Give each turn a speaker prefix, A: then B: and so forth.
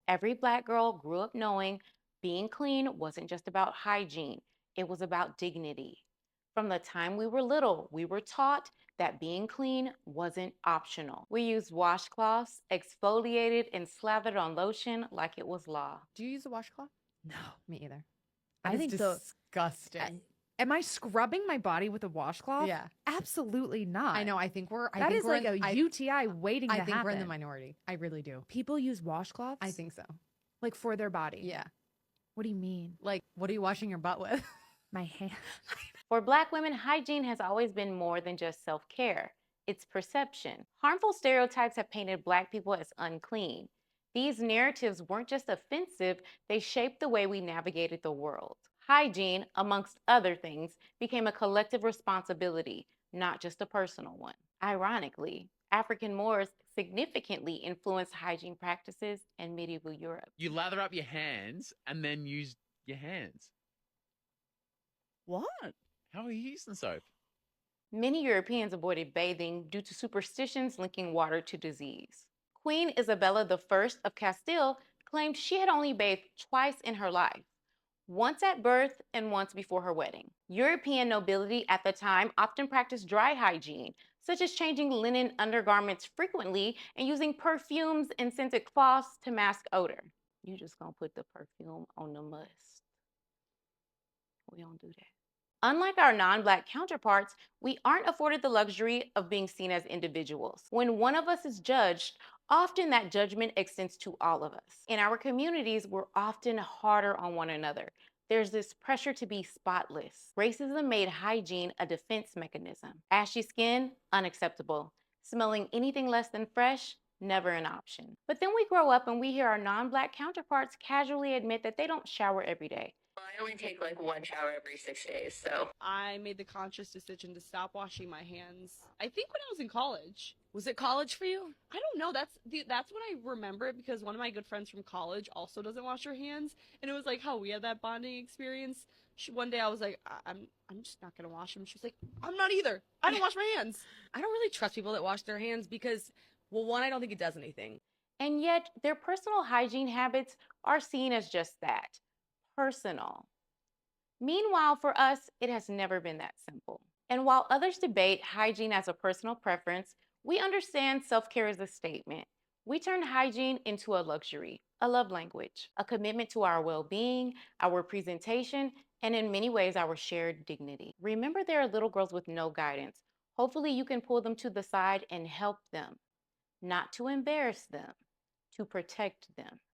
A: Every Black girl grew up knowing being clean wasn't just about hygiene, it was about dignity. From the time we were little, we were taught that being clean wasn't optional. We used washcloths, exfoliated, and slathered on lotion like it was law.
B: Do you use a washcloth?
C: No, me either.
B: That
C: I
B: is
C: think
B: disgusting.
C: am I scrubbing my body with a washcloth?
B: Yeah.
C: Absolutely not.
B: I know. I think we're.
C: That is like a UTI waiting to
B: I think we're in the
C: happen.
B: minority. I really do.
C: People use washcloths?
B: I think so.
C: Like for their body.
B: Yeah.
C: What do you mean?
B: Like, what are you washing your butt with?
C: My hand.
A: For Black women, hygiene has always been more than just self care, it's perception. Harmful stereotypes have painted Black people as unclean. These narratives weren't just offensive, they shaped the way we navigated the world. Hygiene, amongst other things, became a collective responsibility, not just a personal one. Ironically, African Moors significantly influenced hygiene practices in medieval Europe.
D: You lather up your hands and then use your hands.
E: What?
D: How are you using soap?
A: Many Europeans avoided bathing due to superstitions linking water to disease. Queen Isabella I of Castile claimed she had only bathed twice in her life, once at birth and once before her wedding. European nobility at the time often practiced dry hygiene, such as changing linen undergarments frequently and using perfumes and scented cloths to mask odor. You just gonna put the perfume on the must. We don't do that. Unlike our non Black counterparts, we aren't afforded the luxury of being seen as individuals. When one of us is judged, often that judgment extends to all of us. In our communities, we're often harder on one another. There's this pressure to be spotless. Racism made hygiene a defense mechanism. Ashy skin, unacceptable. Smelling anything less than fresh, never an option. But then we grow up and we hear our non Black counterparts casually admit that they don't shower every day.
F: I only take like one shower every 6 days, so.
E: I made the conscious decision to stop washing my hands. I think when I was in college.
B: Was it college for you?
E: I don't know. That's when I remember it because one of my good friends from college also doesn't wash her hands, and it was like how we had that bonding experience. One day I was like, I'm just not gonna wash them. She was like, I'm not either. I don't wash my hands.
B: I don't really trust people that wash their hands because, well, one, I don't think it does anything.
A: And yet, their personal hygiene habits are seen as just that personal. Meanwhile, for us, it has never been that simple. And while others debate hygiene as a personal preference, we understand self care as a statement. We turn hygiene into a luxury, a love language, a commitment to our well being, our presentation, and in many ways, our shared dignity. Remember, there are little girls with no guidance. Hopefully, you can pull them to the side and help them, not to embarrass them, to protect them.